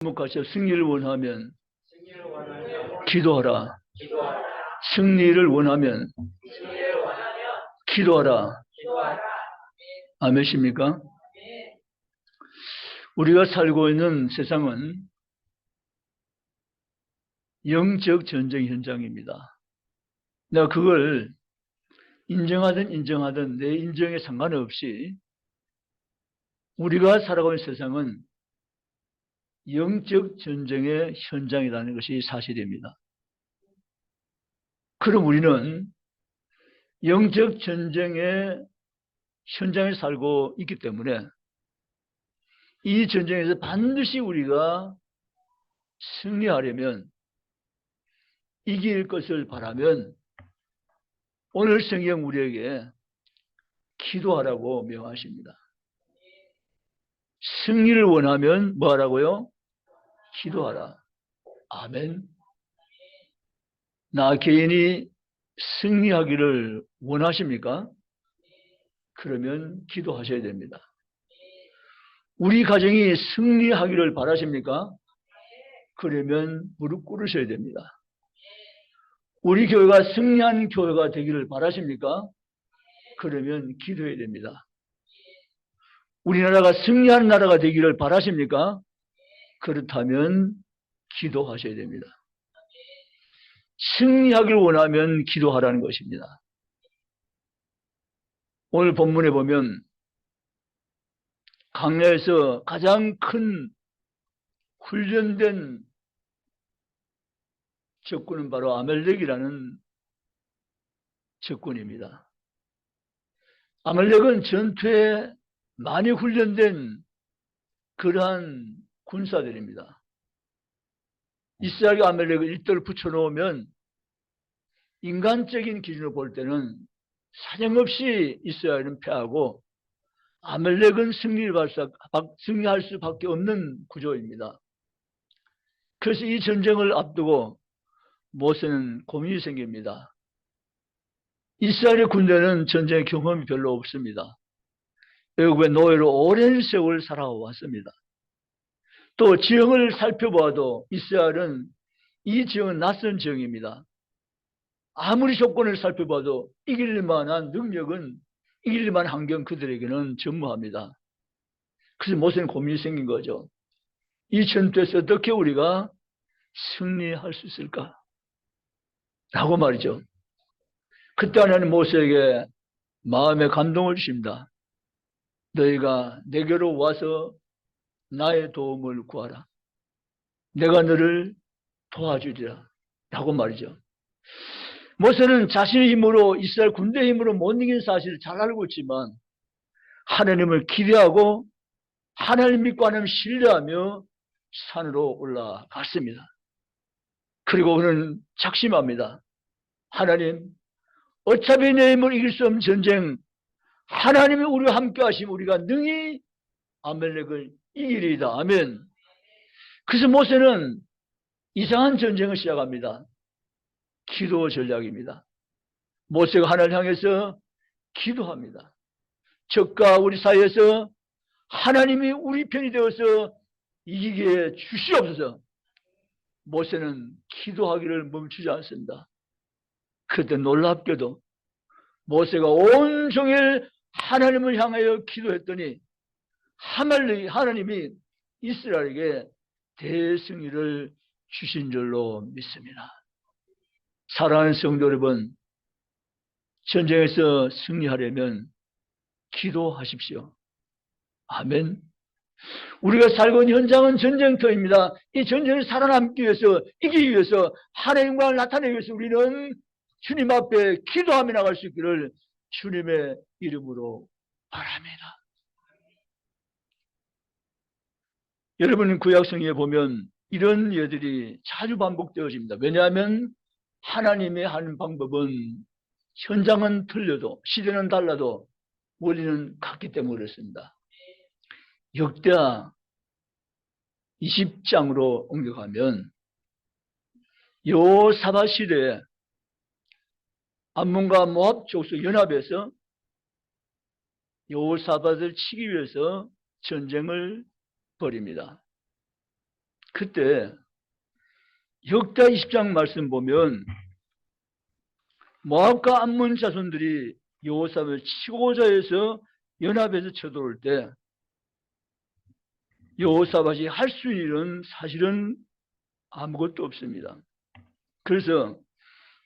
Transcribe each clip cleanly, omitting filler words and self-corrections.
목하셔. 승리를 원하면 기도하라. 승리를 원하면 기도하라. 아멘입니까? 우리가 살고 있는 세상은 영적 전쟁 현장입니다. 내가 그걸 인정하든 인정하든 내 인정에 상관없이 우리가 살아가는 세상은 영적 전쟁의 현장이라는 것이 사실입니다. 그럼 우리는 영적 전쟁의 현장에 살고 있기 때문에 이 전쟁에서 반드시 우리가 승리하려면, 이길 것을 바라면 오늘 성경 우리에게 기도하라고 명하십니다. 승리를 원하면 뭐 하라고요? 기도하라. 아멘. 나 개인이 승리하기를 원하십니까? 그러면 기도하셔야 됩니다. 우리 가정이 승리하기를 바라십니까? 그러면 무릎 꿇으셔야 됩니다. 우리 교회가 승리한 교회가 되기를 바라십니까? 그러면 기도해야 됩니다. 우리나라가 승리한 나라가 되기를 바라십니까? 그렇다면 기도하셔야 됩니다. 승리하기를 원하면 기도하라는 것입니다. 오늘 본문에 보면 강야에서 가장 큰 훈련된 적군은 바로 아말렉이라는 적군입니다. 아말렉은 전투에 많이 훈련된 그러한 군사들입니다. 이스라엘과 아말렉을 일대를 붙여놓으면 인간적인 기준으로 볼 때는 사정없이 이스라엘은 패하고 아말렉은 승리할 수밖에 없는 구조입니다. 그래서 이 전쟁을 앞두고 모세는 고민이 생깁니다. 이스라엘의 군대는 전쟁 경험이 별로 없습니다. 애굽의 노예로 오랜 세월 살아왔습니다. 또 지형을 살펴봐도 이스라엘은 이 지형은 낯선 지형입니다. 아무리 조건을 살펴봐도 이길 만한 능력은, 이길 만한 환경 그들에게는 전무합니다. 그래서 모세는 고민이 생긴 거죠. 이 전투에서 어떻게 우리가 승리할 수 있을까? 라고 말이죠. 그때 하나님 모세에게 마음의 감동을 주십니다. 너희가 내게로 와서 나의 도움을 구하라. 내가 너를 도와주리라. 라고 말이죠. 모세는 자신의 힘으로, 이스라엘 군대의 힘으로 못 이긴 사실을 잘 알고 있지만 하나님을 기대하고 하나님 믿고 하나님 신뢰하며 산으로 올라갔습니다. 그리고 그는 작심합니다. 하나님, 어차피 내 힘으로 이길 수 없는 전쟁, 하나님이 우리와 함께 하시면 우리가 능히 아말렉을 이기리이다. 아멘. 그래서 모세는 이상한 전쟁을 시작합니다. 기도 전략입니다. 모세가 하나님을 향해서 기도합니다. 적과 우리 사이에서 하나님이 우리 편이 되어서 이기게 주시옵소서. 모세는 기도하기를 멈추지 않습니다. 그때 놀랍게도 모세가 온종일 하나님을 향하여 기도했더니 하나님이 이스라엘에게 대승리를 주신 줄로 믿습니다. 사랑하는 성도 여러분, 전쟁에서 승리하려면 기도하십시오. 아멘. 우리가 살고 있는 현장은 전쟁터입니다. 이 전쟁을 살아남기 위해서, 이기기 위해서, 하나님과 나타내기 위해서 우리는 주님 앞에 기도하며 나갈 수 있기를 주님의 이름으로 바랍니다. 여러분, 구약성경에 보면 이런 예들이 자주 반복되어집니다. 왜냐하면 하나님의 하는 방법은 현장은 틀려도, 시대는 달라도 원리는 같기 때문에 그렇습니다. 역대하 20장으로 옮겨가면 여호사밧 시대에 암몬과 모압 족속 연합에서 여호사밧을 치기 위해서 전쟁을 벌입니다. 그때 역대 20장 말씀 보면 모압과 암몬 자손들이 여호사밧을 치고자 해서 연합해서 쳐들어올 때 여호사밧이 할 수 있는 일은 사실은 아무것도 없습니다. 그래서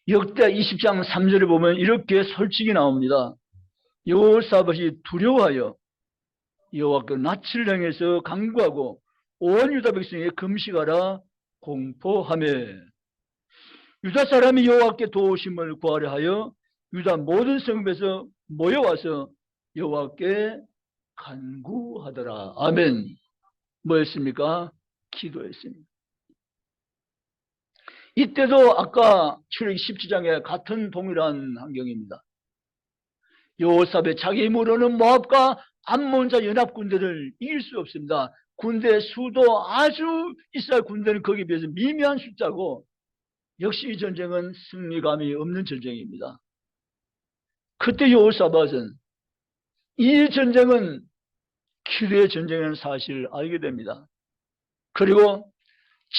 역대 20장 3절에 보면 이렇게 솔직히 나옵니다. 여호사밧이 두려워하여 여호와께 낯을 향해서 간구하고 온 유다 백성에게 금식하라 공포하며 유다 사람이 여호와께 도우심을 구하려 하여 유다 모든 성읍에서 모여와서 여호와께 간구하더라. 아멘. 뭐였습니까? 기도했습니다. 이때도 아까 출애굽기 17장에 같은 동일한 환경입니다. 여호사밧 자기 힘으로는 모압과 암몬자 연합군대를 이길 수 없습니다. 군대 수도 아주 이스라엘 군대는 거기에 비해서 미미한 숫자고 역시 이 전쟁은 승리감이 없는 전쟁입니다. 그때 여호사밧은 이 전쟁은 기도의 전쟁이라는 사실을 알게 됩니다. 그리고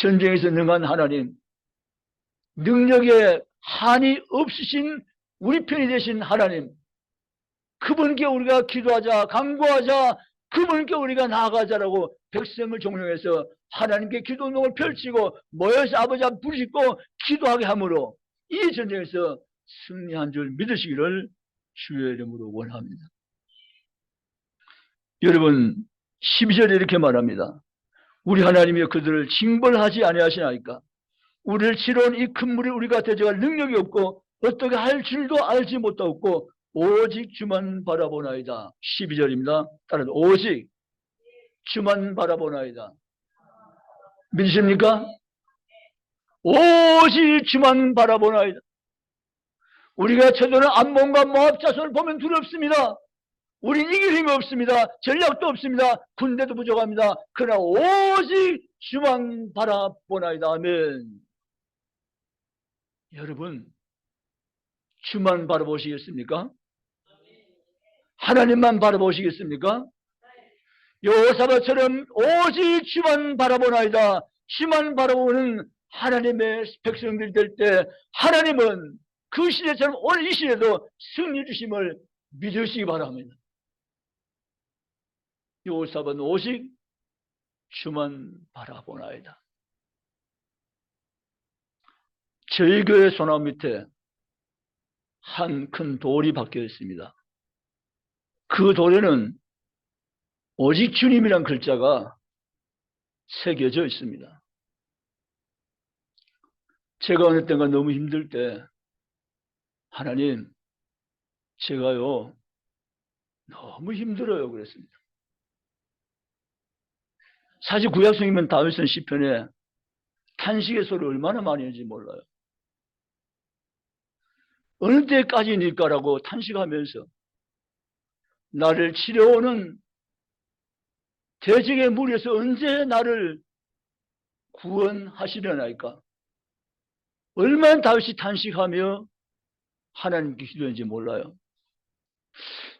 전쟁에서 능한 하나님, 능력에 한이 없으신 우리 편이 되신 하나님, 그분께 우리가 기도하자, 간구하자, 그분께 우리가 나아가자라고 백성을 종용해서 하나님께 기도운동을 펼치고 모여서 아버지 앞 부르짖고 기도하게 함으로 이 전쟁에서 승리한 줄 믿으시기를 주의 이름으로 원합니다. 여러분 12절에 이렇게 말합니다. 우리 하나님이 그들을 징벌하지 아니하시나이까. 우리를 치러온 이 큰 물이 우리가 대적할 능력이 없고 어떻게 할 줄도 알지 못하고 오직 주만 바라보나이다. 12절입니다. 따라서 오직 주만 바라보나이다. 믿으십니까? 오직 주만 바라보나이다. 우리가 쳐드는 암몬과 모압 자손을 보면 두렵습니다. 우린 이길 힘이 없습니다. 전략도 없습니다. 군대도 부족합니다. 그러나 오직 주만 바라보나이다. 아멘. 여러분 주만 바라보시겠습니까? 하나님만 바라보시겠습니까? 여호사밧처럼 오직 주만 바라보나이다. 주만 바라보는 하나님의 백성들이 될 때 하나님은 그 시대처럼 오늘 이 시대도 승리 주심을 믿으시기 바랍니다. 여호사밧은 오직 주만 바라보나이다. 저희 교회 소나무 밑에 한 큰 돌이 박혀 있습니다. 그 돌에는 오직 주님이란 글자가 새겨져 있습니다. 제가 어느 때가 너무 힘들 때 하나님 제가요 너무 힘들어요 그랬습니다. 사실 구약성이면 다윗은 시편에 탄식의 소리 얼마나 많이 했는지 몰라요. 어느 때까지일까라고 탄식하면서 나를 치려오는 대적의 무리에서 언제 나를 구원하시려나이까. 얼마나 다윗이 탄식하며 하나님께 기도했는지 몰라요.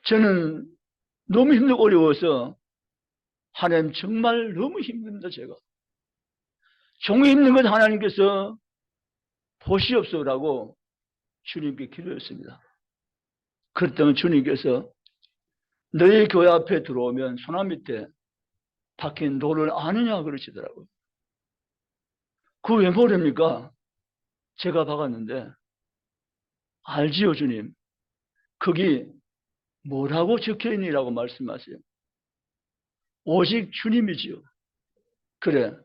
저는 너무 힘들고 어려워서 하나님 정말 너무 힘듭니다. 제가 종이 힘든 것 하나님께서 보시옵소서라고 주님께 기도했습니다. 그랬더니 주님께서 너희 교회 앞에 들어오면 소나무 밑에 박힌 돌을 아느냐 그러시더라고요. 그거 왜 모릅니까? 제가 박았는데 알지요 주님. 거기 뭐라고 적혀있니라고 말씀하세요. 오직 주님이지요. 그래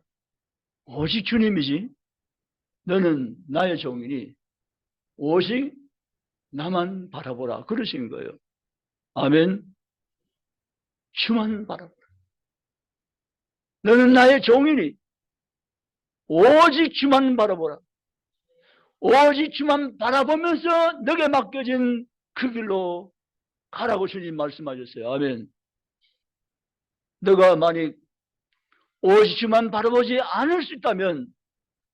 오직 주님이지 너는 나의 종이니 오직 나만 바라보라 그러신 거예요. 아멘. 주만 바라보라. 너는 나의 종이니 오직 주만 바라보라. 오직 주만 바라보면서 너에게 맡겨진 그 길로 가라고 주님 말씀하셨어요. 아멘. 너가 만약 오직 주만 바라보지 않을 수 있다면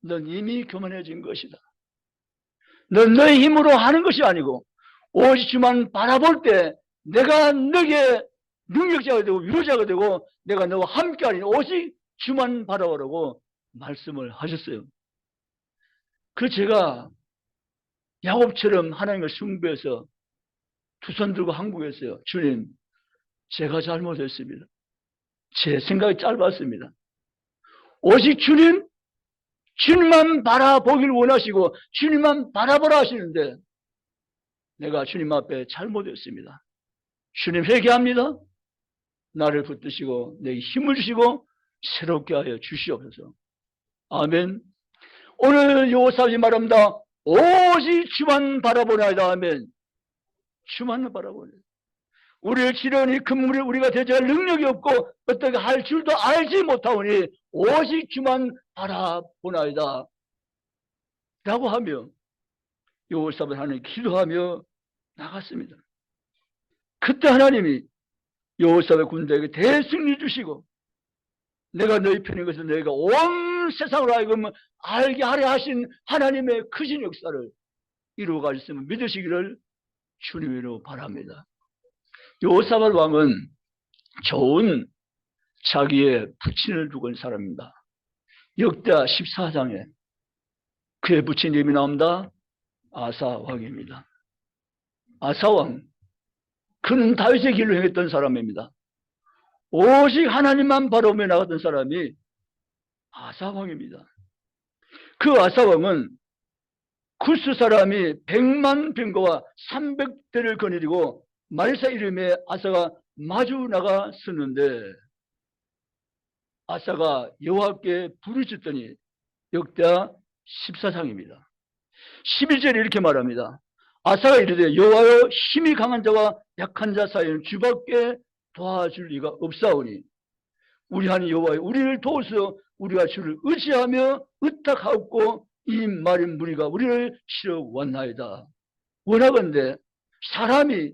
넌 이미 교만해진 것이다. 넌 너의 힘으로 하는 것이 아니고 오직 주만 바라볼 때 내가 너에게 능력자가 되고 위로자가 되고 내가 너와 함께하니 오직 주만 바라보라고 말씀을 하셨어요. 그 제가 야곱처럼 하나님을 숭배해서 두 손 들고 항복했어요. 주님, 제가 잘못했습니다. 제 생각이 짧았습니다. 오직 주님만 바라보길 원하시고 주님만 바라보라 하시는데 내가 주님 앞에 잘못했습니다. 주님 회개합니다. 나를 붙드시고 내게 힘을 주시고 새롭게 하여 주시옵소서. 아멘. 오늘 요사이 말합니다. 오직 주만 바라보나이다. 아멘. 주만 바라보네. 우리를 치려니 그물을 우리가 대적할 능력이 없고 어떻게 할 줄도 알지 못하오니 오직 주만 바라보나이다. 라고 하며 요사은 하나님 기도하며 나갔습니다. 그때 하나님이 여호사의 군대에게 대승리 주시고 내가 너희 편인 것을 너희가 온 세상으로 하여금 알게 하려 하신 하나님의 크신 역사를 이루어 가셨음을 믿으시기를 주님으로 바랍니다. 여호사밧 왕은 좋은 자기의 부친을 두고 있는 사람입니다. 역대하 14장에 그의 부친 이름이 나옵니다. 아사 왕입니다. 아사 왕, 그는 다윗의 길로 행했던 사람입니다. 오직 하나님만 바라보며 나갔던 사람이 아사 왕입니다. 그 아사 왕은 구스 사람이 100만 병거와 300대를 거느리고 말사 이름에 아사가 마주 나가 섰는데 아사가 여호와께 부르짖더니 역대하 14장입니다. 11절에 이렇게 말합니다. 아사가 이르되 여호와여 힘이 강한 자와 약한 자 사이에는 주밖에 도와줄 리가 없사오니 우리 하나님 여호와여 우리를 도우소. 우리가 주를 의지하며 의탁하옵고 이 마린 무리가 우리를 치러 왔나이다. 원하건대 사람이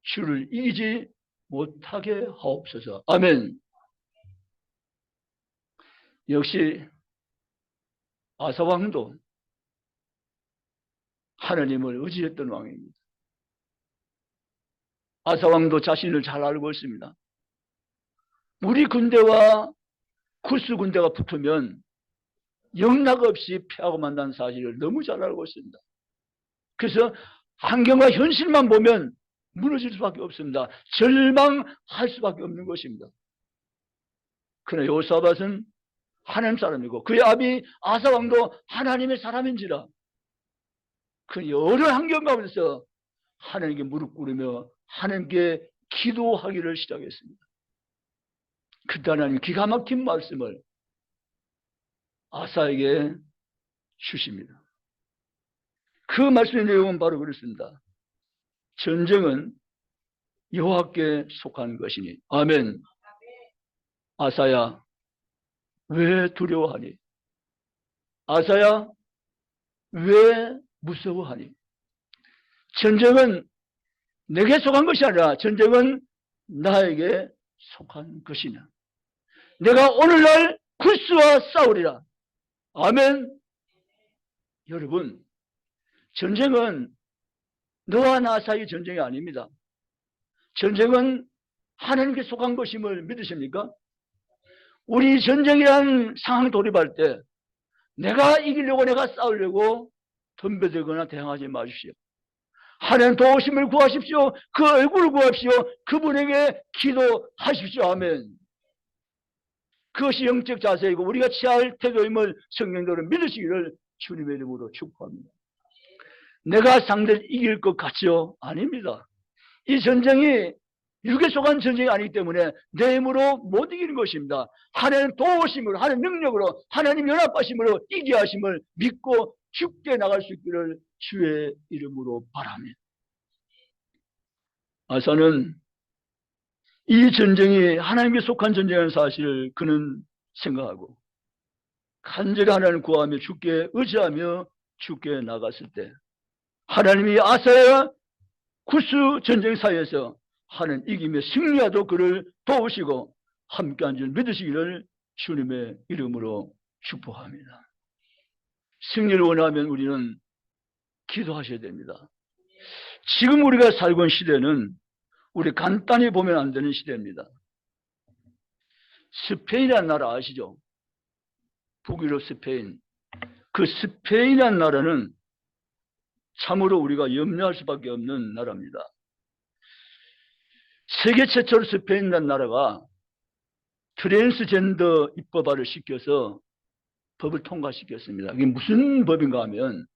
주를 이기지 못하게 하옵소서. 아멘. 역시 아사 왕도 하나님을 의지했던 왕입니다. 아사 왕도 자신을 잘 알고 있습니다. 우리 군대와 구스 군대가 붙으면 영락없이 패하고 만난 사실을 너무 잘 알고 있습니다. 그래서 환경과 현실만 보면 무너질 수밖에 없습니다. 절망할 수밖에 없는 것입니다. 그러나 여호사밧은 하나님 사람이고 그의 아비 아사 왕도 하나님의 사람인지라 그 여러 환경 가운데서 하나님께 무릎 꿇으며 하나님께 기도하기를 시작했습니다. 그때 하나님 기가 막힌 말씀을 아사에게 주십니다. 그 말씀의 내용은 바로 그렇습니다. 전쟁은 여호와께 속한 것이니. 아멘. 아사야 왜 두려워하니? 아사야 왜 무서워하니? 전쟁은 내게 속한 것이 아니라 전쟁은 나에게 속한 것이냐. 내가 오늘날 구스와 싸우리라. 아멘. 여러분, 전쟁은 너와 나 사이 전쟁이 아닙니다. 전쟁은 하나님께 속한 것임을 믿으십니까? 우리 전쟁이라는 상황 돌입할 때 내가 이기려고 내가 싸우려고 덤벼들거나 대항하지 마십시오. 하나님 도우심을 구하십시오. 그 얼굴을 구하십시오. 그분에게 기도하십시오. 아멘. 그것이 영적 자세이고 우리가 취할 태도임을 성경대로 믿으시기를 주님의 이름으로 축복합니다. 내가 상대를 이길 것 같지요? 아닙니다. 이 전쟁이 육에 속한 전쟁이 아니기 때문에 내 힘으로 못 이기는 것입니다. 하나님 도우심으로, 하나님 능력으로, 하나님 연합하심으로 이기게 하심을 믿고 죽게 나갈 수 있기를 주의 이름으로 바랍니다. 아사는 이 전쟁이 하나님께 속한 전쟁이라는 사실을 그는 생각하고 간절히 하나님을 구하며 주께 의지하며 주께 나갔을 때 하나님이 아사와 구스 전쟁 사이에서 하는 이기며 승리하도록 그를 도우시고 함께한 줄 믿으시기를 주님의 이름으로 축복합니다. 승리를 원하면 우리는 기도하셔야 됩니다. 지금 우리가 살고 있는 시대는 우리 간단히 보면 안 되는 시대입니다. 스페인이라는 나라 아시죠? 북유럽 스페인. 그 스페인이라는 나라는 참으로 우리가 염려할 수밖에 없는 나라입니다. 세계 최초로 스페인이라는 나라가 트랜스젠더 입법화를 시켜서 법을 통과시켰습니다. 이게 무슨 법인가 하면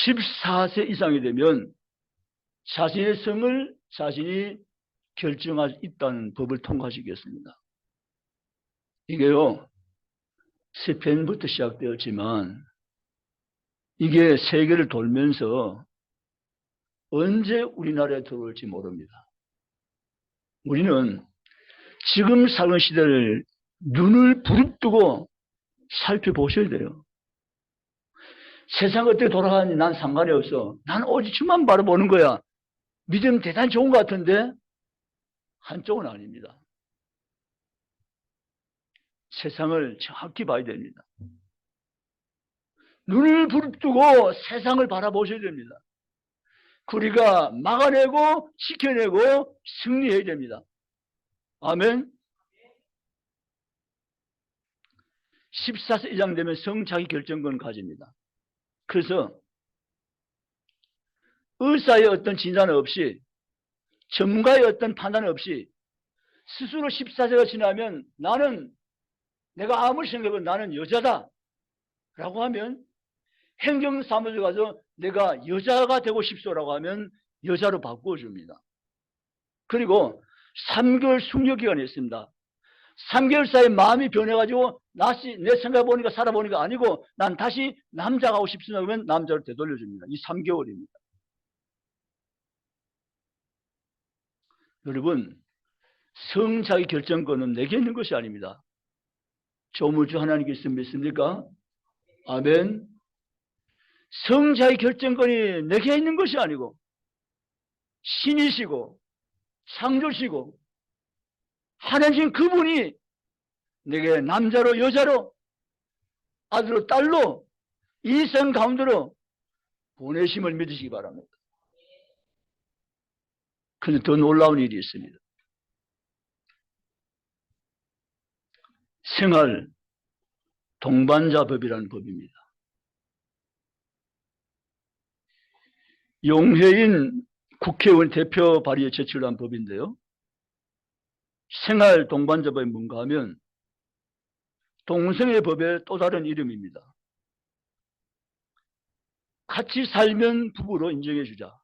14세 이상이 되면 자신의 성을 자신이 결정할 수 있다는 법을 통과시켰습니다. 이게요, 스페인부터 시작되었지만 이게 세계를 돌면서 언제 우리나라에 들어올지 모릅니다. 우리는 지금 사는 시대를 눈을 부릅뜨고 살펴보셔야 돼요. 세상 어떻게 돌아가는지 난 상관이 없어. 난 오직 주만 바라보는 거야. 믿음 대단히 좋은 것 같은데 한쪽은 아닙니다. 세상을 정확히 봐야 됩니다. 눈을 부릅뜨고 세상을 바라보셔야 됩니다. 우리가 막아내고 지켜내고 승리해야 됩니다. 아멘. 14세 이상 되면 성자기 결정권을 가집니다. 그래서 의사의 어떤 진단 없이 전문가의 어떤 판단 없이 스스로 14세가 지나면 나는 내가 아무리 생각해도 나는 여자다 라고 하면 행정사무소에 가서 내가 여자가 되고 싶소라고 하면 여자로 바꾸어줍니다. 그리고 3개월 숙려기간이 있습니다. 3개월 사이에 마음이 변해가지고 다시 내 생각해보니까 살아보니까 아니고 난 다시 남자가 하고 싶습니다 그러면 남자로 되돌려줍니다. 이 3개월입니다. 여러분, 성자기 결정권은 내게 있는 것이 아닙니다. 조물주 하나님께서 믿습니까? 아멘. 성자의 결정권이 내게 있는 것이 아니고 신이시고 창조시고 하나님 그분이 내게 남자로 여자로 아들로 딸로 이 생 가운데로 보내심을 믿으시기 바랍니다. 그런데 더 놀라운 일이 있습니다. 생활 동반자법이라는 법입니다. 용해인 국회의원 대표 발의에 제출한 법인데요. 생활 동반자법이 뭔가 하면 동성애 법의 또 다른 이름입니다. 같이 살면 부부로 인정해 주자.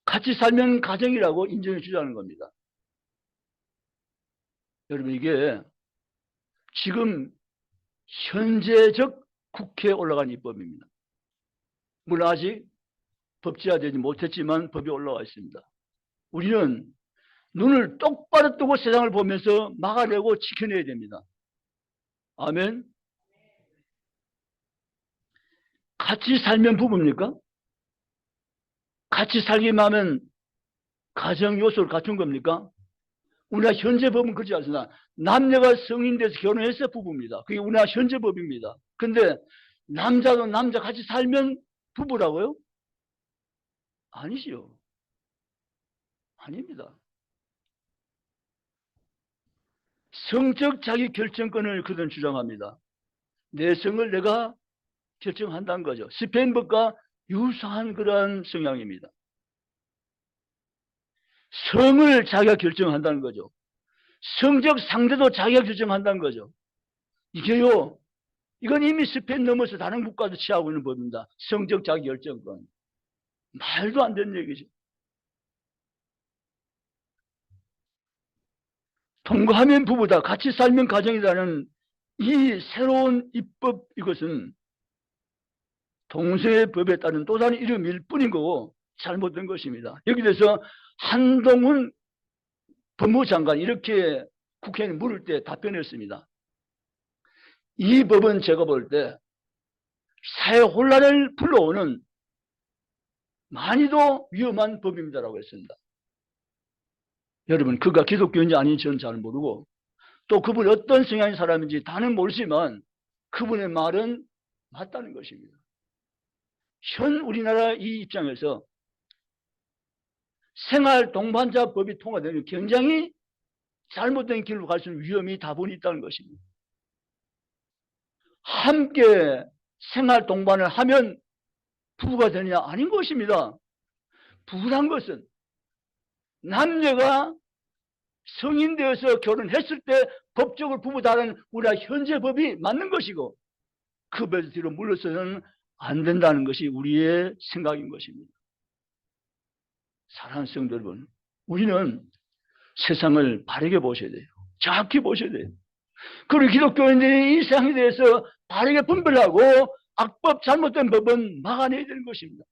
같이 살면 가정이라고 인정해 주자는 겁니다. 여러분, 이게 지금 현재적 국회에 올라간 입법입니다. 물론 아직 법제화되지 못했지만 법이 올라와 있습니다. 우리는 눈을 똑바로 뜨고 세상을 보면서 막아내고 지켜내야 됩니다. 아멘. 같이 살면 부부입니까? 같이 살기만 하면 가정 요소를 갖춘 겁니까? 우리나라 현재 법은 그렇지 않습니다. 남녀가 성인돼서 결혼해서 부부입니다. 그게 우리나라 현재 법입니다. 근데 남자도 남자 같이 살면 부부라고요? 아니지요. 아닙니다. 성적 자기 결정권을 그들은 주장합니다. 내 성을 내가 결정한다는 거죠. 스페인법과 유사한 그러한 성향입니다. 성을 자기가 결정한다는 거죠. 성적 상대도 자기가 결정한다는 거죠. 이게요, 이건 이미 스페인 넘어서 다른 국가도 취하고 있는 법입니다. 성적 자기 결정권. 말도 안 되는 얘기죠. 통과하면 부부다, 같이 살면 가정이라는 이 새로운 입법, 이것은 동성애 법에 따른 또 다른 이름일 뿐인 거고 잘못된 것입니다. 여기 대해서 한동훈 법무장관이 이렇게 국회에 물을 때 답변했습니다. 이 법은 제가 볼 때 사회 혼란을 불러오는 많이도 위험한 법입니다라고 했습니다. 여러분, 그가 기독교인지 아닌지 저는 잘 모르고 또 그분이 어떤 성향의 사람인지 다는 모르지만 그분의 말은 맞다는 것입니다. 현 우리나라 이 입장에서 생활 동반자 법이 통과되면 굉장히 잘못된 길로 갈 수 있는 위험이 다분히 있다는 것입니다. 함께 생활 동반을 하면 부부가 되느냐? 아닌 것입니다. 부부란 것은 남녀가 성인 되어서 결혼했을 때 법적으로 부부다는 우리가 현재 법이 맞는 것이고, 그 법 뒤로 물러서는 안 된다는 것이 우리의 생각인 것입니다. 사랑하는 성도 여러분, 우리는 세상을 바르게 보셔야 돼요. 정확히 보셔야 돼요. 그리고 기독교인들이 이 세상에 대해서 바르게 분별하고 악법, 잘못된 법은 막아내야 되는 것입니다.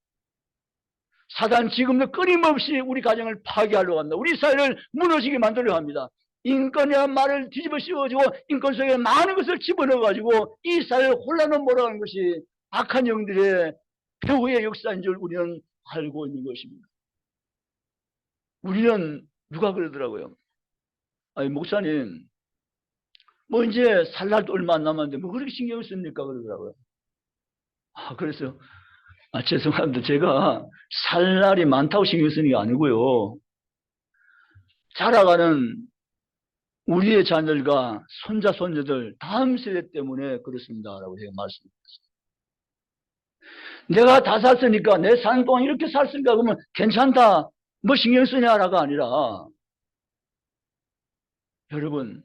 사단 지금도 끊임없이 우리 가정을 파괴하려고 합니다. 우리 사회를 무너지게 만들려고 합니다. 인권이라는 말을 뒤집어 씌워가지고 인권 속에 많은 것을 집어넣어가지고 이 사회를 혼란으로 몰아가는 것이 악한 영들의 배후의 역사인 줄 우리는 알고 있는 것입니다. 우리는 누가 그러더라고요. 아니, 목사님, 뭐 이제 살 날도 얼마 안 남았는데 뭐 그렇게 신경 씁니까? 그러더라고요. 그래서 죄송합니다. 제가 살 날이 많다고 신경 쓰는 게 아니고요. 자라가는 우리의 자녀들과 손자, 손녀들 다음 세대 때문에 그렇습니다. 라고 제가 말씀드렸습니다. 내가 다 샀으니까 내 사는 동안 이렇게 살았으니까 그러면 괜찮다. 뭐 신경 쓰냐라가 아니라, 여러분,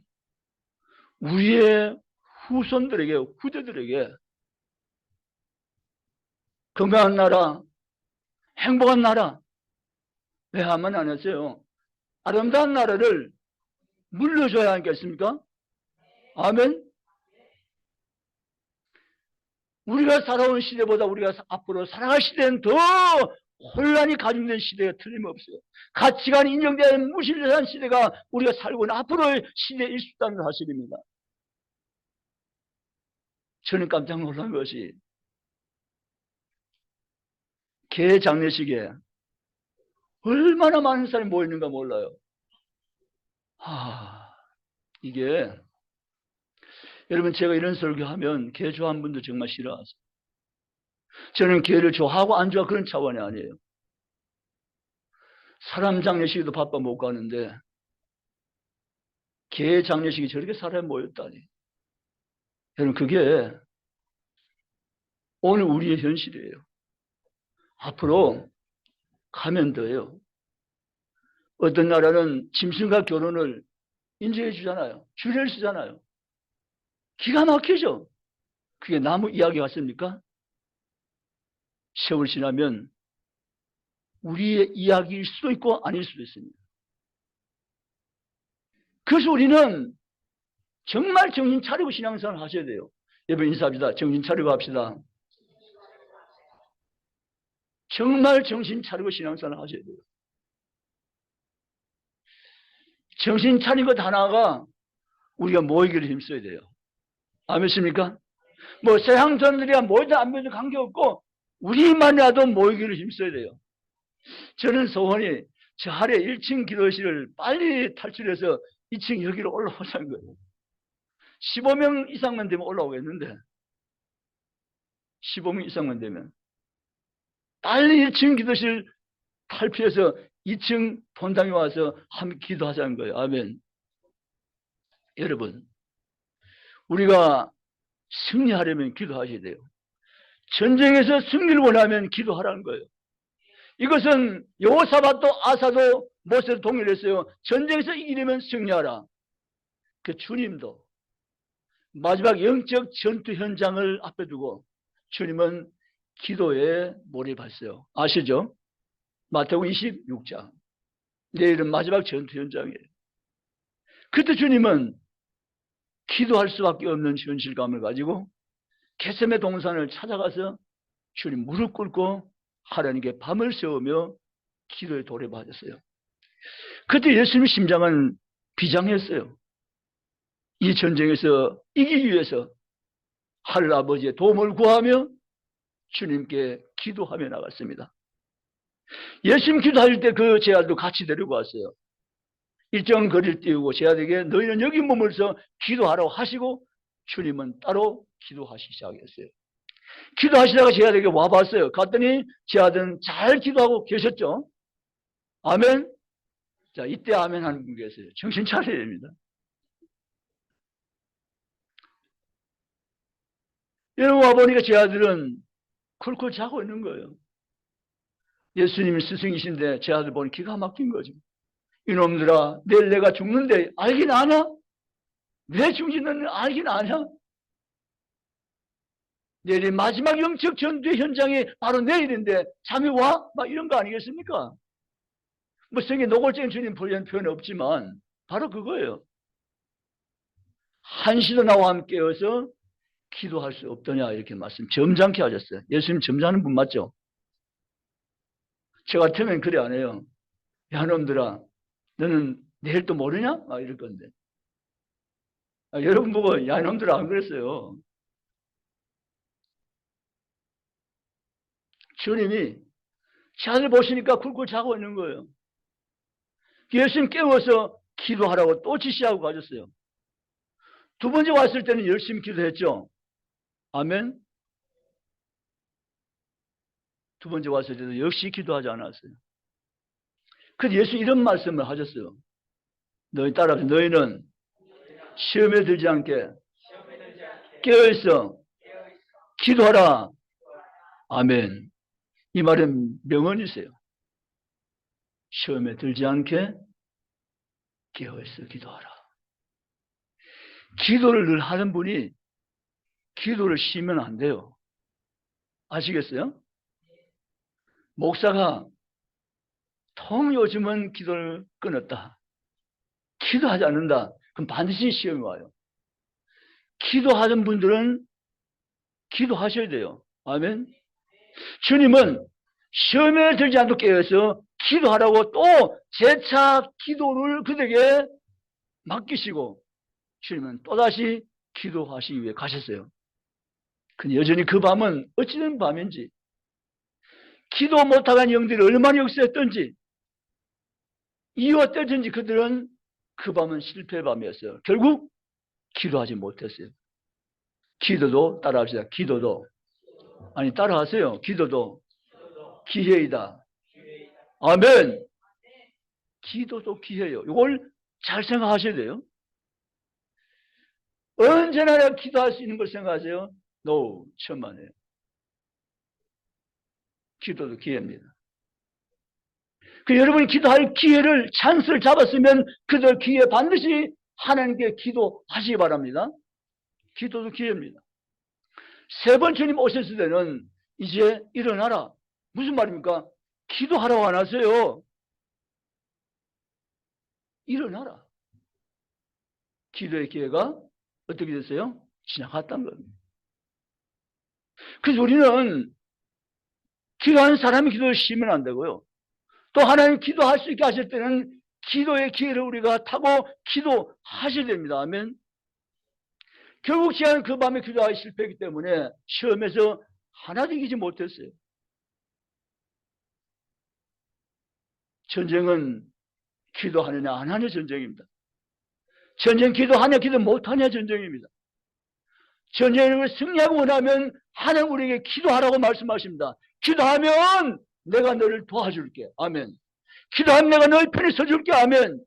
우리의 후손들에게, 후대들에게 건강한 나라, 행복한 나라, 왜 하면 안 했어요? 아름다운 나라를 물려줘야 하겠습니까? 아멘? 우리가 살아온 시대보다 우리가 앞으로 살아갈 시대는 더 혼란이 가중된 시대가 틀림없어요. 가치관이 인정되는 무신론한 시대가 우리가 살고 있는 앞으로의 시대일 수 있다는 사실입니다. 저는 깜짝 놀란 것이 개 장례식에 얼마나 많은 사람이 모였는가 몰라요. 이게 여러분, 제가 이런 설교하면 개 좋아하는 분도 정말 싫어하세요. 저는 개를 좋아하고 안 좋아 그런 차원이 아니에요. 사람 장례식에도 바빠 못 가는데 개 장례식이 저렇게 사람이 모였다니. 여러분, 그게 오늘 우리의 현실이에요. 앞으로 가면 더해요. 어떤 나라는 짐승과 결혼을 인정해 주잖아요. 주례를 쓰잖아요. 기가 막히죠. 그게 나무 이야기 같습니까? 세월 지나면 우리의 이야기일 수도 있고 아닐 수도 있습니다. 그래서 우리는 정말 정신 차리고 신앙생활을 하셔야 돼요. 여러분, 인사합시다. 정신 차리고 합시다. 정말 정신 차리고 신앙생활을 하셔야 돼요. 정신 차린 것 하나가 우리가 모이기를 힘써야 돼요. 아멘입니까? 뭐 세상 사람들이야 모이든 안 모이든 관계없고 우리만이라도 모이기를 힘써야 돼요. 저는 소원이 저 아래 1층 기도실을 빨리 탈출해서 2층 여기로 올라오자는 거예요. 15명 이상만 되면 올라오겠는데 15명 이상만 되면 빨리 1층 기도실 탈피해서 2층 본당에 와서 함께 기도하자는 거예요. 아멘. 여러분, 우리가 승리하려면 기도하셔야 돼요. 전쟁에서 승리를 원하면 기도하라는 거예요. 이것은 여호사밧도 아사도 모세를 동일했어요. 전쟁에서 이기려면 승리하라. 그 주님도 마지막 영적 전투 현장을 앞에 두고 주님은 기도에 몰입했어요. 아시죠? 마태복음 26장. 내일은 마지막 전투 현장이에요. 그때 주님은 기도할 수밖에 없는 현실감을 가지고 겟세마네 동산을 찾아가서 주님 무릎 꿇고 하나님께 밤을 새우며 기도에 돌입하셨어요. 그때 예수님의 심장은 비장했어요. 이 전쟁에서 이기기 위해서 하늘 아버지의 도움을 구하며 주님께 기도하며 나갔습니다. 예수님 기도할 때 그 제 아들도 같이 데리고 왔어요. 일정 거리를 띄우고 제 아들에게 너희는 여기 머물러서 기도하라고 하시고 주님은 따로 기도하시기 시작했어요. 기도하시다가 제 아들에게 와봤어요. 갔더니 제 아들은 잘 기도하고 계셨죠. 아멘. 자, 이때 아멘 하는 분 계세요. 정신 차려야 됩니다. 여러분 와보니까 제 아들은 쿨쿨 자고 있는 거예요. 예수님이 스승이신데 제 아들 보니 기가 막힌 거죠. 이놈들아, 내일 내가 죽는데 알긴 아냐? 내 죽지는 알긴 아냐? 내일이 마지막 영적 전투의 현장이 바로 내일인데 잠이 와? 막 이런 거 아니겠습니까? 뭐 성경에 노골적인 주님 표현 없지만 바로 그거예요. 한시도 나와 함께여서 기도할 수 없더냐 이렇게 말씀 점잖게 하셨어요. 예수님 점잖은 분 맞죠? 저 같으면 그래 안 해요. 야 놈들아, 너는 내일 또 모르냐? 막 이럴 건데. 여러분 보고 야 놈들아 안 그랬어요. 주님이 자들 보시니까 굴굴 자고 있는 거예요. 예수님 깨워서 기도하라고 또 지시하고 가셨어요. 두 번째 왔을 때는 열심히 기도했죠. 아멘. 두 번째 왔을 때도 역시 기도하지 않았어요. 그래서 예수 이런 말씀을 하셨어요. 너희 따라서 너희는 시험에 들지 않게 깨어있어 기도하라. 아멘. 이 말은 명언이세요. 시험에 들지 않게 깨어있어 기도하라. 기도를 늘 하는 분이 기도를 쉬면 안 돼요. 아시겠어요? 목사가 통 요즘은 기도를 끊었다. 기도하지 않는다. 그럼 반드시 시험이 와요. 기도하는 분들은 기도하셔야 돼요. 아멘. 주님은 시험에 들지 않도록 깨어서 기도하라고 또 재차 기도를 그들에게 맡기시고 주님은 또다시 기도하시기 위해 가셨어요. 근데 여전히 그 밤은 어찌된 밤인지 기도 못하는 영들이 얼마나 역사했던지 이유가 어떤지 그들은 그 밤은 실패의 밤이었어요. 결국 기도하지 못했어요. 기도도 따라합시다. 기도도 아니 따라하세요. 기도도 기회이다. 아멘. 기도도 기회예요. 이걸 잘 생각하셔야 돼요. 언제나 내가 기도할 수 있는 걸 생각하세요? No, 천만에요. 기도도 기회입니다. 그 여러분이 기도할 기회를 찬스를 잡았으면 그들 기회 반드시 하나님께 기도하시기 바랍니다. 기도도 기회입니다. 세 번 주님 오셨을 때는 이제 일어나라. 무슨 말입니까? 기도하라고 안 하세요. 일어나라. 기도의 기회가 어떻게 됐어요? 지나갔다는 겁니다. 그래서 우리는 기도하는 사람이 기도를 쉬면 안 되고요. 또 하나님 기도할 수 있게 하실 때는 기도의 기회를 우리가 타고 기도하셔야 됩니다. 아멘. 결국 제가 그 밤에 기도하기 실패했기 때문에 시험에서 하나도 이기지 못했어요. 전쟁은 기도하느냐 안 하냐 전쟁입니다. 전쟁 기도하냐 기도 못하냐 전쟁입니다. 전쟁을 승리하고 나면 하나님 우리에게 기도하라고 말씀하십니다. 기도하면 내가 너를 도와줄게. 아멘. 기도하면 내가 너희 편에 서줄게. 아멘.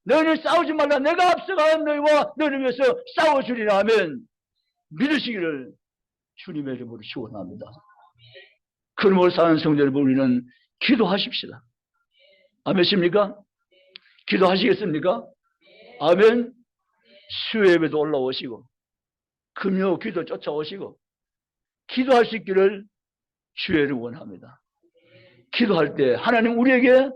너희는 싸우지 말라. 내가 앞서가 너희와 너희를 위해서 싸워주리라. 아멘. 믿으시기를 주님의 이름으로 축원합니다. 그러므로 사는 성도 여러분 우리는 기도하십시다. 아멘십니까? 기도하시겠습니까? 아멘. 수요예배도 올라오시고 금요 기도 쫓아오시고 기도할 수 있기를 주의를 원합니다. 기도할 때 하나님 우리에게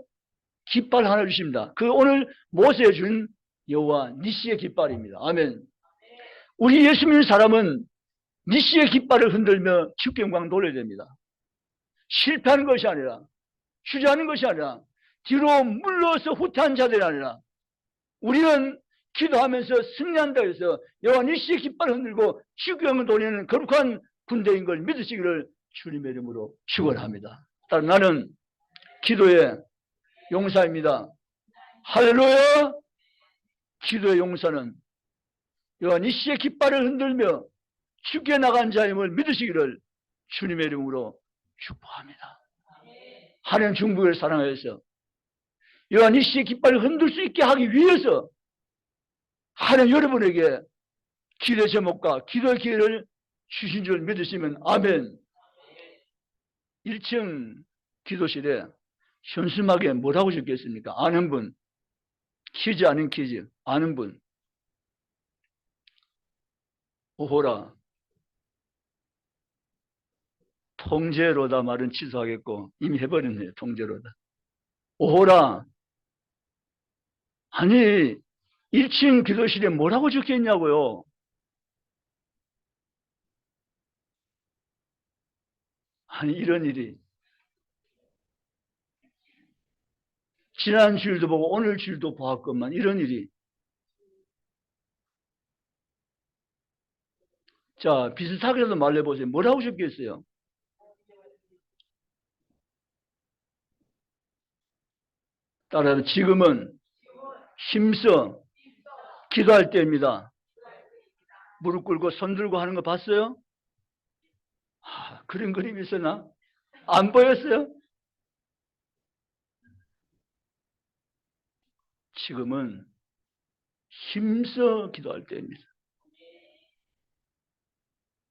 깃발 하나 주십니다. 그 오늘 모세에 준 여호와 니시의 깃발입니다. 아멘. 우리 예수 믿는 사람은 니시의 깃발을 흔들며 주께 영광 돌려야 됩니다. 실패하는 것이 아니라 주저하는 것이 아니라 뒤로 물러서 후퇴한 자들이 아니라 우리는 기도하면서 승리한다 해서 여호와 니시의 깃발을 흔들고 주께 영광을 돌리는 거룩한 군대인 걸 믿으시기를 주님의 이름으로 축원합니다. 따라 나는 기도의 용사입니다. 할렐루야. 기도의 용사는 여호와 니시의 깃발을 흔들며 죽게 나간 자임을 믿으시기를 주님의 이름으로 축복합니다. 하나님 중국을 사랑하여서 여호와 니시의 깃발을 흔들 수 있게 하기 위해서 하나님 여러분에게 기도의 제목과 기도의 기회를 주신 줄 믿으시면 아멘. 1층 기도실에 현수막에 뭐라고 적혀있습니까? 아는 분. 퀴즈 아닌 퀴즈. 아는 분. 오호라. 통제로다 말은 취소하겠고 이미 해버렸네요. 통제로다. 오호라. 아니 1층 기도실에 뭐라고 적혀있냐고요. 아니 이런 일이 지난 주일도 보고 오늘 주일도 보았건만 이런 일이. 자, 비슷하게라도 말해보세요. 뭐라고 적혀있어요? 따라서 지금은 힘써 기도할 때입니다. 무릎 꿇고 손 들고 하는 거 봤어요? 그런 그림이 있었나? 안 보였어요? 지금은 힘써 기도할 때입니다.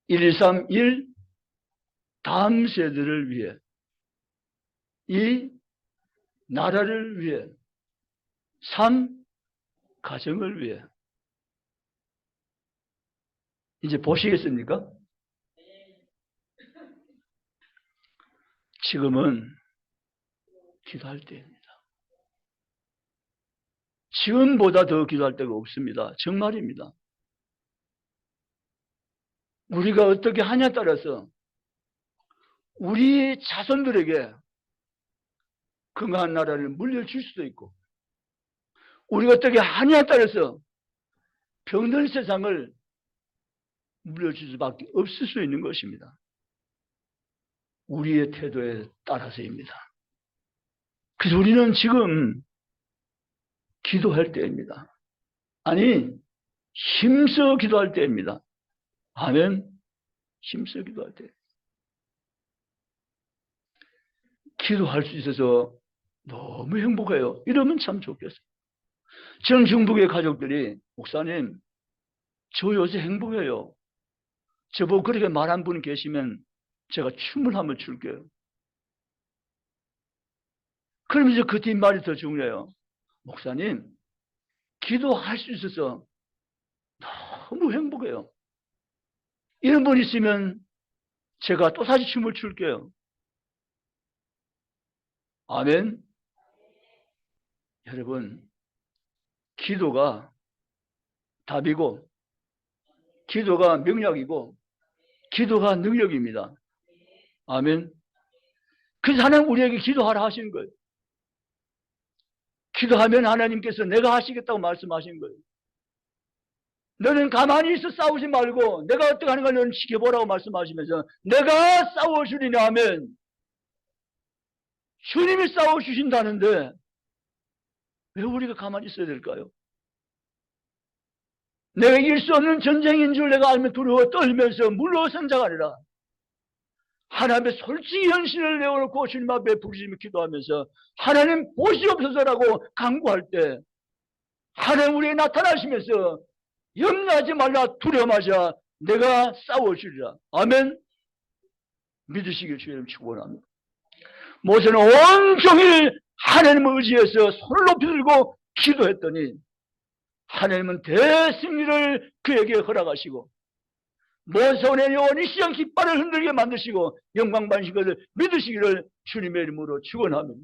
131 다음 세대를 위해, 이 나라를 위해, 3 가정을 위해. 이제 보시겠습니까? 지금은 기도할 때입니다. 지금보다 더 기도할 때가 없습니다. 정말입니다. 우리가 어떻게 하냐에 따라서 우리 자손들에게 건강한 나라를 물려줄 수도 있고, 우리가 어떻게 하냐에 따라서 병든 세상을 물려줄 수밖에 없을 수 있는 것입니다. 우리의 태도에 따라서입니다. 그래서 우리는 지금 기도할 때입니다. 아니, 힘써 기도할 때입니다. 아멘. 힘써 기도할 때. 기도할 수 있어서 너무 행복해요. 이러면 참 좋겠어요. 전 중북의 가족들이, 목사님, 저 요새 행복해요. 저보고 그렇게 말한 분 계시면 제가 춤을 한번 출게요. 그럼 이제 그 뒷말이 더 중요해요. 목사님, 기도할 수 있어서 너무 행복해요. 이런 분 있으면 제가 또 다시 춤을 출게요. 아멘. 여러분, 기도가 답이고, 기도가 명약이고, 기도가 능력입니다. 아멘. 그래서 하나님 우리에게 기도하라 하신 거예요. 기도하면 하나님께서 내가 하시겠다고 말씀하신 거예요. 너는 가만히 있어 싸우지 말고 내가 어떻게 하는 가 너는 지켜보라고 말씀하시면서 내가 싸워주리니 하면 주님이 싸워주신다는데 왜 우리가 가만히 있어야 될까요? 내가 이길 수 없는 전쟁인 줄 내가 알면 두려워 떨면서 물러선 자가 아니라 하나님의 솔직히 현실을 내어놓고 주님 앞에 부르짖으며 기도하면서 하나님 보시옵소서라고 간구할 때 하나님 우리에게 나타나시면서 염려하지 말라 두려워하지 내가 싸워주리라. 아멘. 믿으시길 주님 축원합니다. 모세는 온종일 하나님을 의지해서 손을 높이 들고 기도했더니 하나님은 대승리를 그에게 허락하시고 모세의 영혼이 시장 깃발을 흔들게 만드시고 영광 받으신 것을 믿으시기를 주님의 이름으로 축원합니다.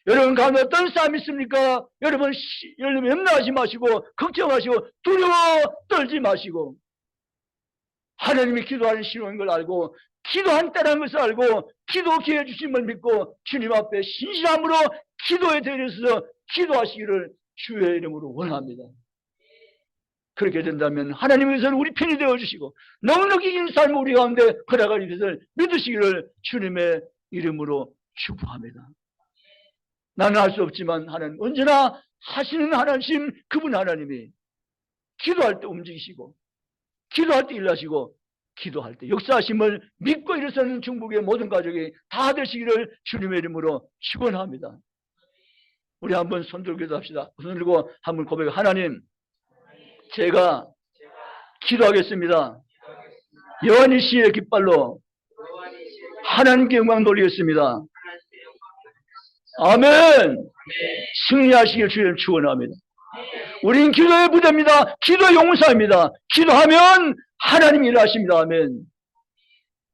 여러분 가운데 어떤 싸움이 있습니까? 여러분 염려하지 마시고 걱정하시고 두려워 떨지 마시고 하나님이 기도하는 신호인 걸 알고 기도한 때라는 것을 알고 기도 기회 주심을 믿고 주님 앞에 신실함으로 기도에 대해서 기도하시기를 주의 이름으로 원합니다. 그렇게 된다면 하나님께서는 우리 편이 되어주시고 넉넉히 이긴 삶을 우리 가운데 허락하신 것을 믿으시기를 주님의 이름으로 축복합니다. 나는 할 수 없지만 하나님 언제나 하시는 하나님 그분 하나님이 기도할 때 움직이시고 기도할 때 일하시고 기도할 때 역사하심을 믿고 일어서는 중국의 모든 가족이 다 되시기를 주님의 이름으로 축원합니다. 우리 한번 손 들고 기도합시다. 손 들고 한번 고백해. 하나님 제가 기도하겠습니다. 여호와니시의 깃발로 하나님께 영광 돌리겠습니다. 아멘. 승리하시길 주님 축원합니다. 우린 기도의 부대입니다. 기도의 용사입니다. 기도하면 하나님 일하십니다. 아멘.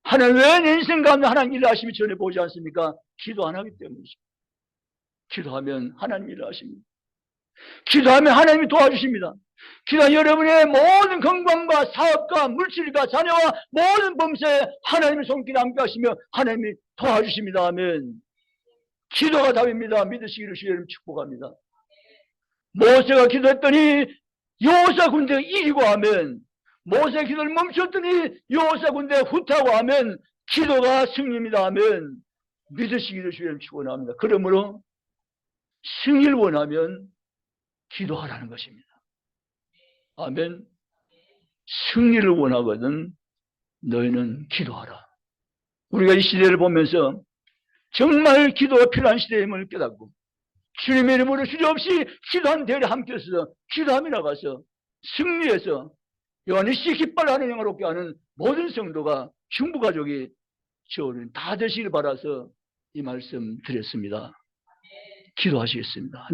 하나님 왜 내 인생 가운데 하나님 일하심이 전혀 보지 않습니까? 기도 안 하기 때문이죠. 기도하면 하나님 일하십니다. 기도하면 하나님이 도와주십니다. 기도한 여러분의 모든 건강과 사업과 물질과 자녀와 모든 범사에 하나님의 손길이 함께 하시며 하나님이 도와주십니다. 아멘. 기도가 답입니다. 믿으시기를 주님 축복합니다. 모세가 기도했더니 여호수아 군대가 이기고 하면, 모세 기도를 멈췄더니 여호수아 군대가 후퇴하고 하면 기도가 승리입니다. 하면 믿으시기를 주님 축원합니다. 그러므로 승리를 원하면 기도하라는 것입니다. 아멘. 승리를 원하거든 너희는 기도하라. 우리가 이 시대를 보면서 정말 기도가 필요한 시대임을 깨닫고 주님의 이름으로 주저없이 기도하는 대회에 함께해서 기도함이 나가서 승리해서 요한이시 깃발하는 영화롭게 하는 모든 성도가 중부가족이 저는 다 되시길 바라서 이 말씀 드렸습니다. 기도하시겠습니다.